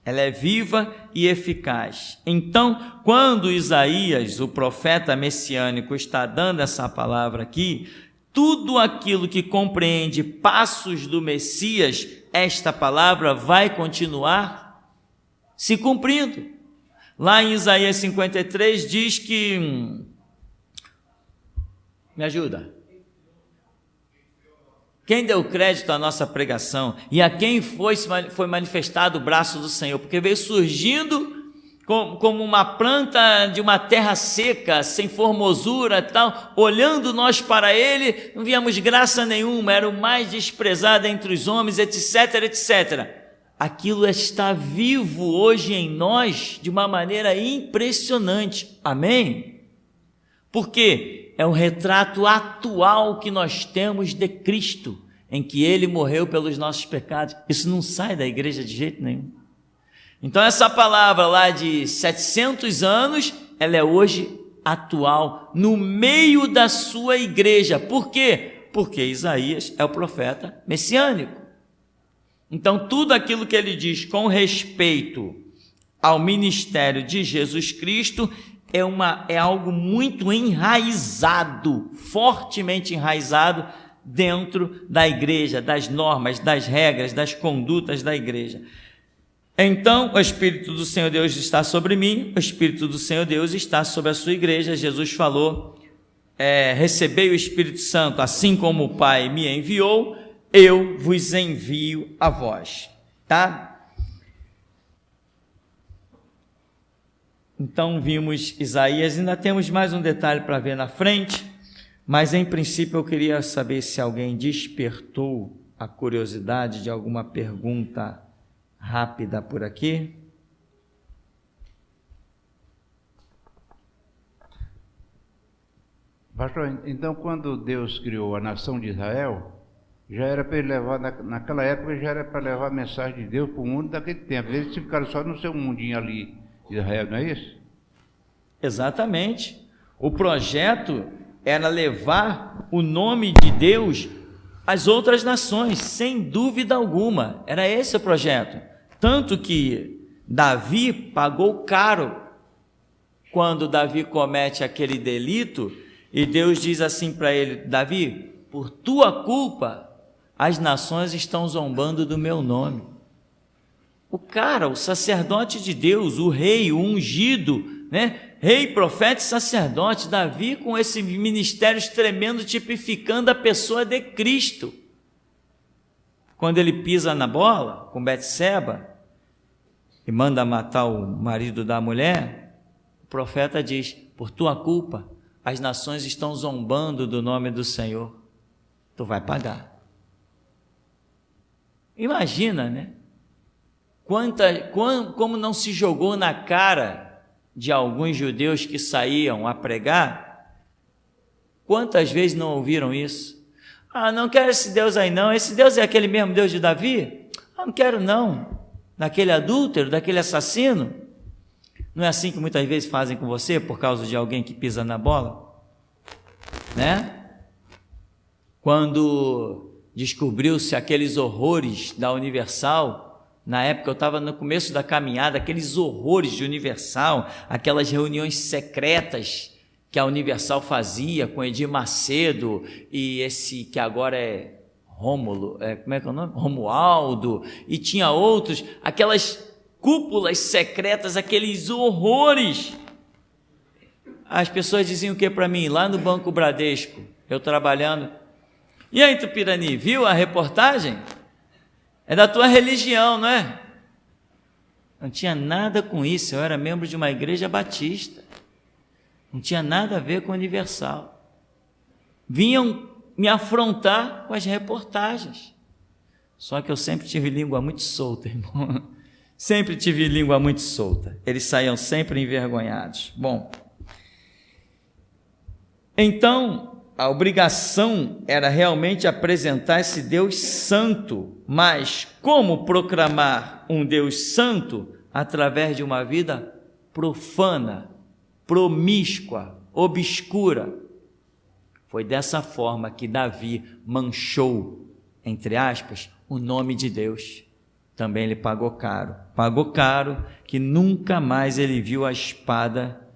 Ela é viva e eficaz. Então, quando Isaías, o profeta messiânico, está dando essa palavra aqui, tudo aquilo que compreende passos do Messias, esta palavra vai continuar se cumprindo. Lá em Isaías 53 diz que... Me ajuda. Quem deu crédito à nossa pregação e a quem foi manifestado o braço do Senhor? Porque veio surgindo como uma planta de uma terra seca, sem formosura e tal, olhando nós para ele, não víamos graça nenhuma, era o mais desprezado entre os homens, etc, etc. Aquilo está vivo hoje em nós de uma maneira impressionante, amém? Porque é o retrato atual que nós temos de Cristo, em que ele morreu pelos nossos pecados. Isso não sai da igreja de jeito nenhum. Então essa palavra lá de 700 anos, ela é hoje atual, no meio da sua igreja. Por quê? Porque Isaías é o profeta messiânico. Então tudo aquilo que ele diz com respeito ao ministério de Jesus Cristo é algo muito enraizado, fortemente enraizado dentro da igreja, das normas, das regras, das condutas da igreja. Então, o Espírito do Senhor Deus está sobre mim, o Espírito do Senhor Deus está sobre a sua igreja. Jesus falou, recebei o Espírito Santo, assim como o Pai me enviou, eu vos envio a vós, tá? Então, vimos Isaías, ainda temos mais um detalhe para ver na frente, mas em princípio eu queria saber se alguém despertou a curiosidade de alguma pergunta rápida por aqui. Pastor, então quando Deus criou a nação de Israel, já era para ele levar, naquela época já era para levar a mensagem de Deus para o mundo daquele tempo. Eles ficaram só no seu mundinho ali de Israel, não é isso? Exatamente. O projeto era levar o nome de Deus às outras nações, sem dúvida alguma. Era esse o projeto. Tanto que Davi pagou caro quando Davi comete aquele delito, e Deus diz assim para ele: Davi, por tua culpa, as nações estão zombando do meu nome. O cara, o sacerdote de Deus, o rei, o ungido, né? Rei, profeta e sacerdote, Davi com esse ministério tremendo, tipificando a pessoa de Cristo. Quando ele pisa na bola com Betseba e manda matar o marido da mulher, o profeta diz: por tua culpa, as nações estão zombando do nome do Senhor. Tu vai pagar. Imagina, né? Como não se jogou na cara de alguns judeus que saíam a pregar? Quantas vezes não ouviram isso? Ah, não quero esse Deus aí não, esse Deus é aquele mesmo Deus de Davi? Ah, não quero não, daquele adúltero, daquele assassino. Não é assim que muitas vezes fazem com você, por causa de alguém que pisa na bola? Né? Quando descobriu-se aqueles horrores da Universal, na época eu estava no começo da caminhada, aqueles horrores de Universal, aquelas reuniões secretas que a Universal fazia com Edir Macedo e esse que agora é Rômulo, como é que é o nome? Romualdo, e tinha outros, aquelas cúpulas secretas, aqueles horrores. As pessoas diziam o que para mim? Lá no Banco Bradesco, eu trabalhando: e aí, Tupirani, viu a reportagem? É da tua religião, não é? Não tinha nada com isso, eu era membro de uma igreja batista. Não tinha nada a ver com Universal. Vinham me afrontar com as reportagens. Só que eu sempre tive língua muito solta, irmão. Sempre tive língua muito solta. Eles saíam sempre envergonhados. Bom, então a obrigação era realmente apresentar esse Deus santo, mas como proclamar um Deus santo através de uma vida profana, promíscua, obscura? Foi dessa forma que Davi manchou, entre aspas, o nome de Deus. Também ele pagou caro que nunca mais ele viu a espada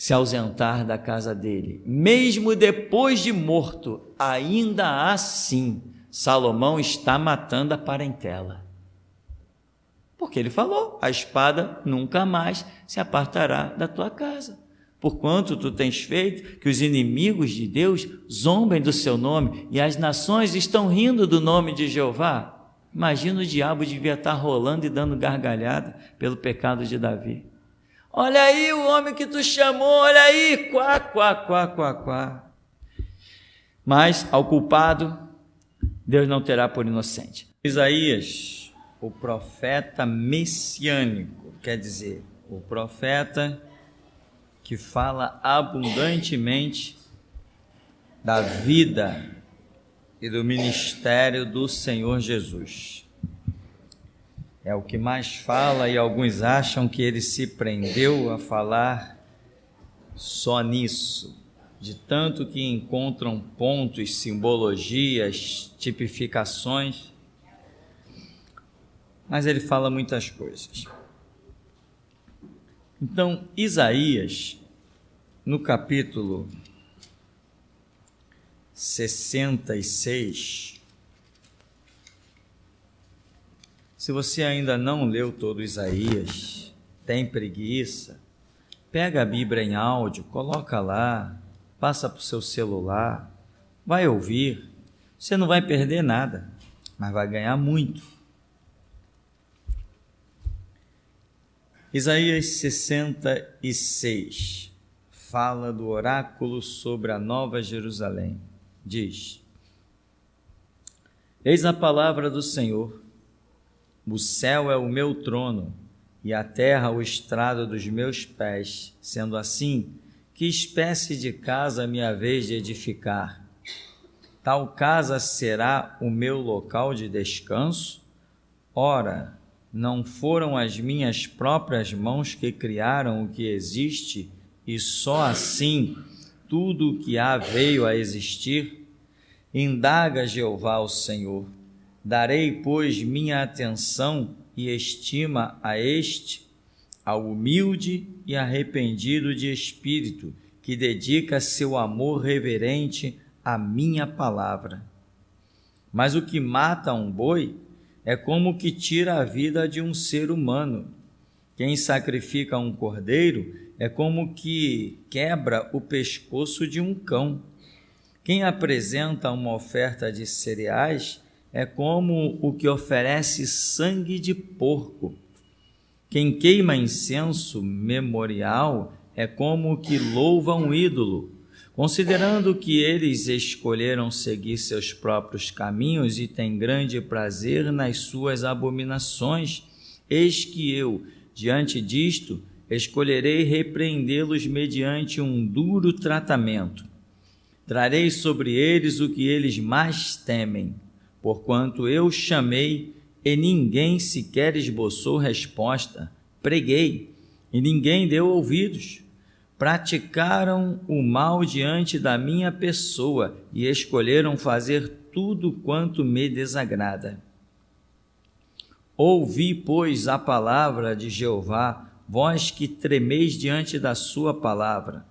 se ausentar da casa dele. Mesmo depois de morto, ainda assim, Salomão está matando a parentela. Porque ele falou: a espada nunca mais se apartará da tua casa. Porquanto tu tens feito que os inimigos de Deus zombem do seu nome, e as nações estão rindo do nome de Jeová. Imagina, o diabo devia estar rolando e dando gargalhada pelo pecado de Davi. Olha aí o homem que tu chamou, olha aí, quá, quá, quá, quá, quá. Mas ao culpado, Deus não terá por inocente. Isaías, o profeta messiânico, quer dizer, o profeta que fala abundantemente da vida e do ministério do Senhor Jesus. É o que mais fala, e alguns acham que ele se prendeu a falar só nisso, de tanto que encontram pontos, simbologias, tipificações, mas ele fala muitas coisas. Então, Isaías, no capítulo 66, se você ainda não leu todo Isaías, tem preguiça, pega a Bíblia em áudio, coloca lá, passa para o seu celular, vai ouvir, você não vai perder nada, mas vai ganhar muito. Isaías 66 fala do oráculo sobre a Nova Jerusalém. Diz: eis a palavra do Senhor, o céu é o meu trono e a terra o estrado dos meus pés. Sendo assim, que espécie de casa me haveis de edificar? Tal casa será o meu local de descanso? Ora, não foram as minhas próprias mãos que criaram o que existe, e só assim tudo o que há veio a existir? Indaga Jeová o Senhor. Darei, pois, minha atenção e estima a este, ao humilde e arrependido de espírito, que dedica seu amor reverente à minha palavra. Mas o que mata um boi é como o que tira a vida de um ser humano. Quem sacrifica um cordeiro é como que quebra o pescoço de um cão. Quem apresenta uma oferta de cereais é como o que oferece sangue de porco. Quem queima incenso memorial é como o que louva um ídolo. Considerando que eles escolheram seguir seus próprios caminhos e têm grande prazer nas suas abominações, eis que eu, diante disto, escolherei repreendê-los mediante um duro tratamento. Trarei sobre eles o que eles mais temem, porquanto eu chamei e ninguém sequer esboçou resposta, preguei e ninguém deu ouvidos. Praticaram o mal diante da minha pessoa e escolheram fazer tudo quanto me desagrada. Ouvi, pois, a palavra de Jeová, vós que tremeis diante da sua palavra.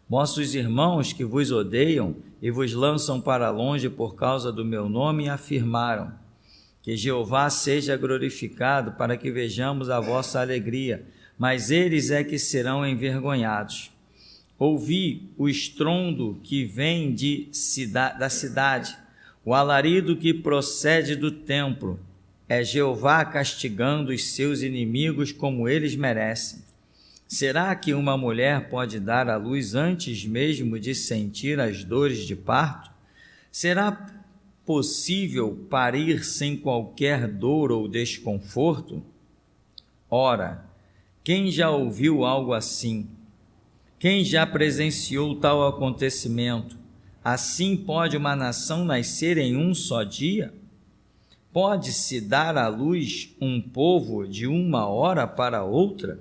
Vossos irmãos que vos odeiam e vos lançam para longe por causa do meu nome afirmaram: que Jeová seja glorificado, para que vejamos a vossa alegria, mas eles é que serão envergonhados. Ouvi o estrondo que vem da cidade, o alarido que procede do templo. É Jeová castigando os seus inimigos como eles merecem. Será que uma mulher pode dar à luz antes mesmo de sentir as dores de parto? Será possível parir sem qualquer dor ou desconforto? Ora, quem já ouviu algo assim? Quem já presenciou tal acontecimento? Assim pode uma nação nascer em um só dia? Pode-se dar à luz um povo de uma hora para outra?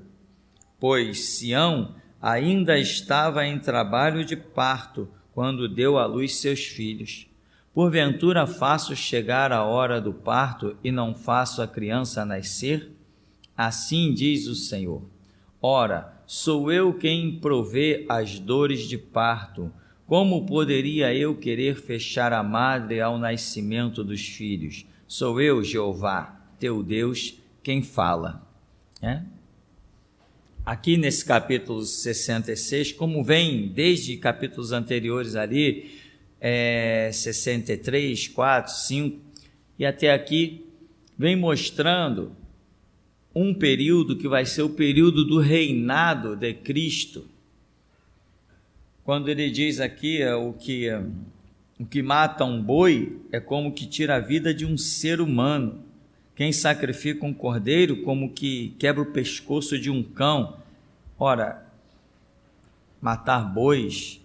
Pois Sião ainda estava em trabalho de parto quando deu à luz seus filhos. Porventura faço chegar a hora do parto e não faço a criança nascer? Assim diz o Senhor. Ora, sou eu quem provê as dores de parto. Como poderia eu querer fechar a madre ao nascimento dos filhos? Sou eu, Jeová, teu Deus, quem fala. Aqui nesse capítulo 66, como vem desde capítulos anteriores ali, 63, 4, 5, e até aqui, vem mostrando um período que vai ser o período do reinado de Cristo. Quando ele diz aqui o que mata um boi é como que tira a vida de um ser humano. Quem sacrifica um cordeiro como que quebra o pescoço de um cão. Ora, matar bois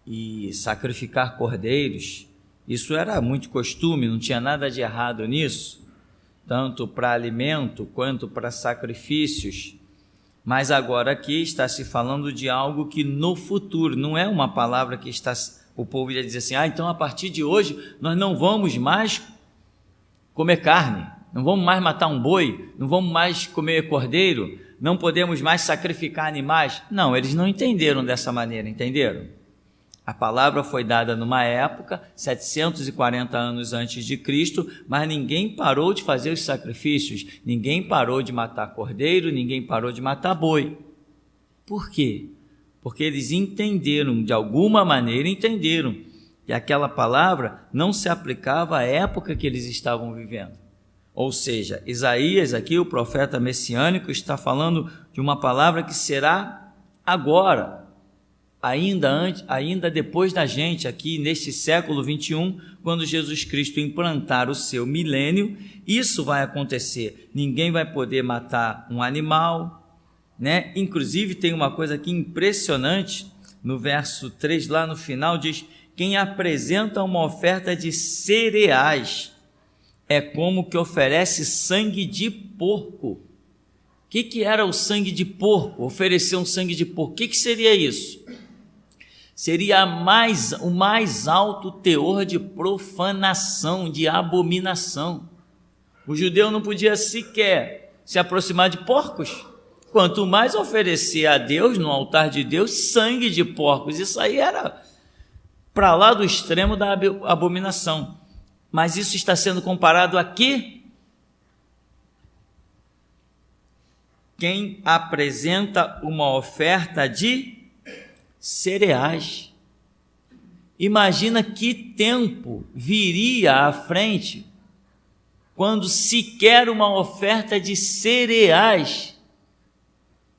e sacrificar cordeiros, isso era muito costume, não tinha nada de errado nisso, tanto para alimento quanto para sacrifícios. Mas agora aqui está se falando de algo que no futuro, não é uma palavra que o povo ia dizer assim, então a partir de hoje nós não vamos mais comer carne, não vamos mais matar um boi, não vamos mais comer cordeiro, não podemos mais sacrificar animais. Não, eles não entenderam dessa maneira, entenderam? A palavra foi dada numa época, 740 anos antes de Cristo, mas ninguém parou de fazer os sacrifícios, ninguém parou de matar cordeiro, ninguém parou de matar boi. Por quê? Porque eles entenderam, de alguma maneira entenderam, que aquela palavra não se aplicava à época que eles estavam vivendo. Ou seja, Isaías aqui, o profeta messiânico, está falando de uma palavra que será agora, ainda depois da gente, aqui neste século 21, quando Jesus Cristo implantar o seu milênio, isso vai acontecer. Ninguém vai poder matar um animal, né? Inclusive tem uma coisa aqui impressionante, no verso 3, lá no final, diz: quem apresenta uma oferta de cereais é como que oferece sangue de porco. O que era o sangue de porco? Oferecer um sangue de porco. O que seria isso? Seria o mais alto teor de profanação, de abominação. O judeu não podia sequer se aproximar de porcos, quanto mais oferecer a Deus, no altar de Deus, sangue de porcos. Isso aí era para lá do extremo da abominação. Mas isso está sendo comparado aqui. Quem apresenta uma oferta de cereais. Imagina que tempo viria à frente quando sequer uma oferta de cereais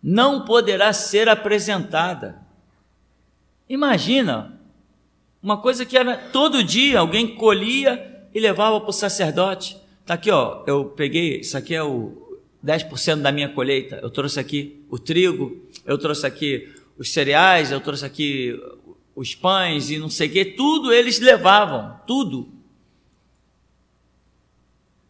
não poderá ser apresentada. Imagina, uma coisa que era todo dia, alguém colhia e levava para o sacerdote. Está aqui, eu peguei, isso aqui é o 10% da minha colheita, eu trouxe aqui o trigo, eu trouxe aqui os cereais, eu trouxe aqui os pães e não sei o que, tudo eles levavam, tudo.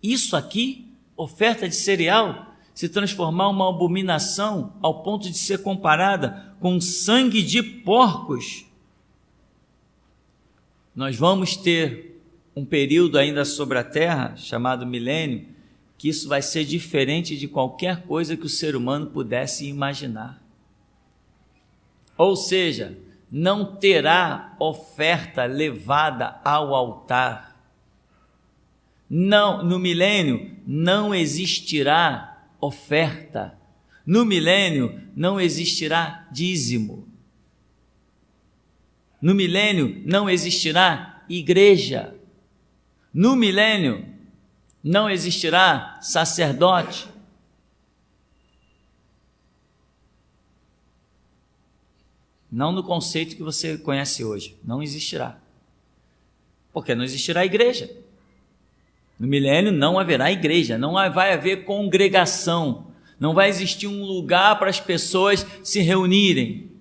Isso aqui, oferta de cereal, se transformar uma abominação ao ponto de ser comparada com sangue de porcos. Nós vamos ter um período ainda sobre a terra, chamado milênio, que isso vai ser diferente de qualquer coisa que o ser humano pudesse imaginar. Ou seja, não terá oferta levada ao altar. Não, no milênio não existirá oferta. No milênio não existirá dízimo. No milênio não existirá igreja. No milênio não existirá sacerdote. Não no conceito que você conhece hoje, não existirá. Porque não existirá igreja. No milênio não haverá igreja, não vai haver congregação, não vai existir um lugar para as pessoas se reunirem.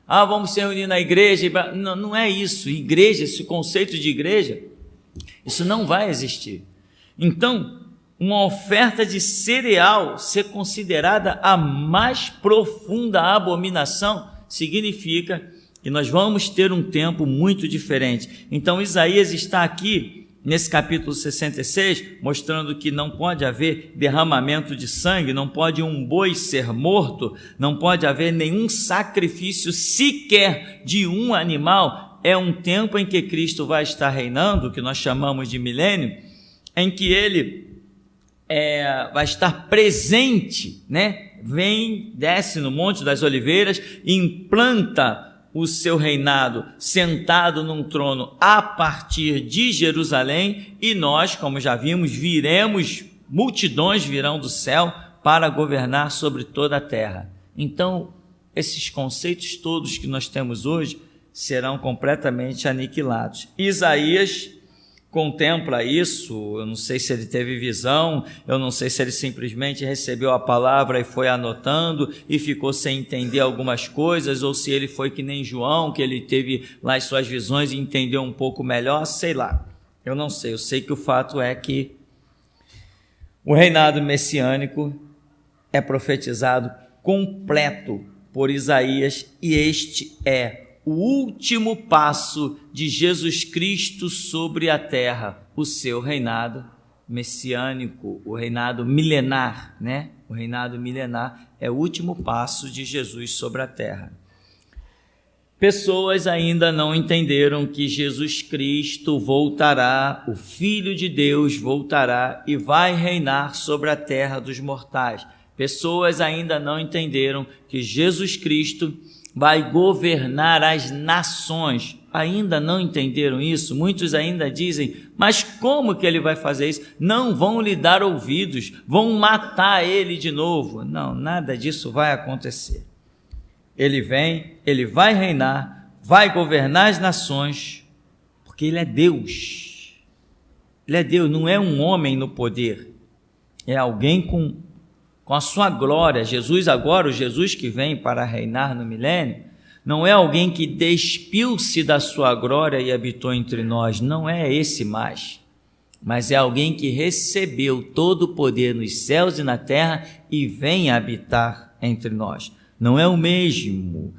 Vamos se reunir na igreja. Não, não é isso. Igreja, esse conceito de igreja, isso não vai existir. Então, uma oferta de cereal ser considerada a mais profunda abominação significa que nós vamos ter um tempo muito diferente. Então Isaías está aqui nesse capítulo 66, mostrando que não pode haver derramamento de sangue, não pode um boi ser morto, não pode haver nenhum sacrifício sequer de um animal. É um tempo em que Cristo vai estar reinando, que nós chamamos de milênio, em que ele vai estar presente, né? Vem, desce no Monte das Oliveiras, implanta o seu reinado sentado num trono a partir de Jerusalém, e nós, como já vimos, multidões virão do céu para governar sobre toda a terra. Então, esses conceitos todos que nós temos hoje serão completamente aniquilados. Isaías contempla isso. Eu não sei se ele teve visão, eu não sei se ele simplesmente recebeu a palavra e foi anotando e ficou sem entender algumas coisas, ou se ele foi que nem João, que ele teve lá as suas visões e entendeu um pouco melhor, sei lá. Eu não sei, eu sei que o fato é que o reinado messiânico é profetizado completo por Isaías, e este é o último passo de Jesus Cristo sobre a terra, o seu reinado messiânico, o reinado milenar, né? O reinado milenar é o último passo de Jesus sobre a terra. Pessoas ainda não entenderam que Jesus Cristo voltará, o Filho de Deus voltará e vai reinar sobre a terra dos mortais. Pessoas ainda não entenderam que Jesus Cristo vai governar as nações. Ainda não entenderam isso? Muitos ainda dizem, mas como que ele vai fazer isso? Não vão lhe dar ouvidos, vão matar ele de novo. Não, nada disso vai acontecer. Ele vem, ele vai reinar, vai governar as nações, porque ele é Deus. Ele é Deus, não é um homem no poder, é alguém com a sua glória. Jesus agora, o Jesus que vem para reinar no milênio, não é alguém que despiu-se da sua glória e habitou entre nós, não é esse mais, mas é alguém que recebeu todo o poder nos céus e na terra e vem habitar entre nós. Não é o mesmo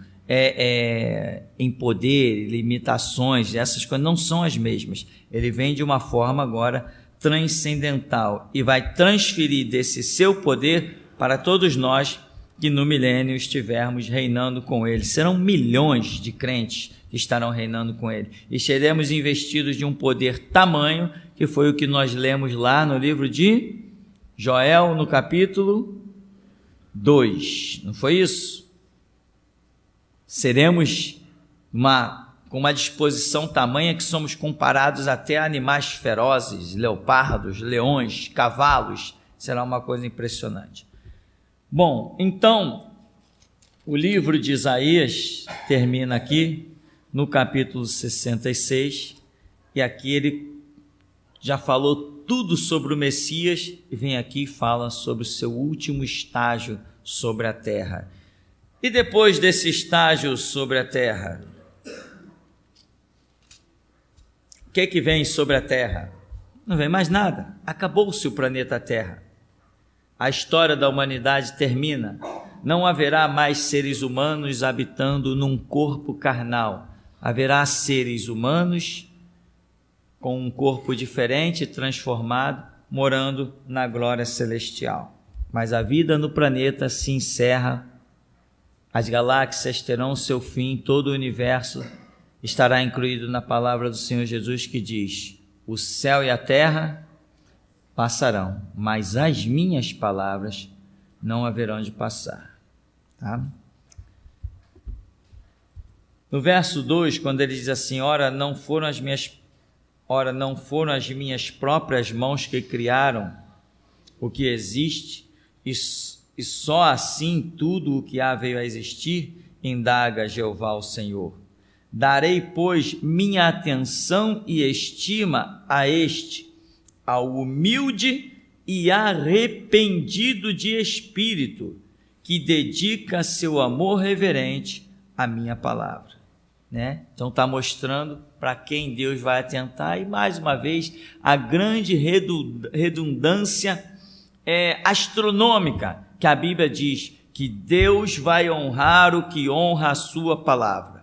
em poder, limitações, essas coisas não são as mesmas. Ele vem de uma forma agora transcendental e vai transferir desse seu poder para todos nós que no milênio estivermos reinando com ele. Serão milhões de crentes que estarão reinando com ele e seremos investidos de um poder tamanho, que foi o que nós lemos lá no livro de Joel, no capítulo 2, não foi isso? Seremos com uma disposição tamanha que somos comparados até a animais ferozes, leopardos, leões, cavalos. Será uma coisa impressionante. Bom, então, o livro de Isaías termina aqui no capítulo 66, e aqui ele já falou tudo sobre o Messias e vem aqui e fala sobre o seu último estágio sobre a terra. E depois desse estágio sobre a terra, o que vem sobre a terra? Não vem mais nada, acabou-se o planeta Terra. A história da humanidade termina, não haverá mais seres humanos habitando num corpo carnal, haverá seres humanos com um corpo diferente, transformado, morando na glória celestial. Mas a vida no planeta se encerra, as galáxias terão seu fim, todo o universo estará incluído na palavra do Senhor Jesus, que diz: o céu e a terra passarão, mas as minhas palavras não haverão de passar. Tá? No verso 2, quando ele diz assim: ora não foram as minhas próprias mãos que criaram o que existe, e só assim tudo o que há veio a existir, indaga Jeová o Senhor. Darei, pois, minha atenção e estima a este, ao humilde e arrependido de espírito, que dedica seu amor reverente à minha palavra. Né? Então está mostrando para quem Deus vai atentar, e mais uma vez a grande redundância astronômica, que a Bíblia diz que Deus vai honrar o que honra a sua palavra.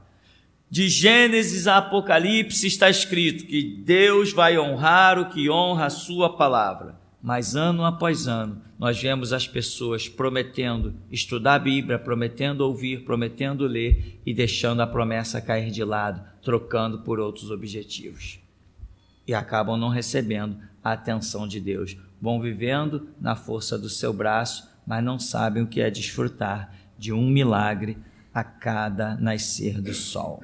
De Gênesis a Apocalipse está escrito que Deus vai honrar o que honra a sua palavra. Mas ano após ano, nós vemos as pessoas prometendo estudar a Bíblia, prometendo ouvir, prometendo ler e deixando a promessa cair de lado, trocando por outros objetivos. E acabam não recebendo a atenção de Deus. Vão vivendo na força do seu braço, mas não sabem o que é desfrutar de um milagre a cada nascer do sol.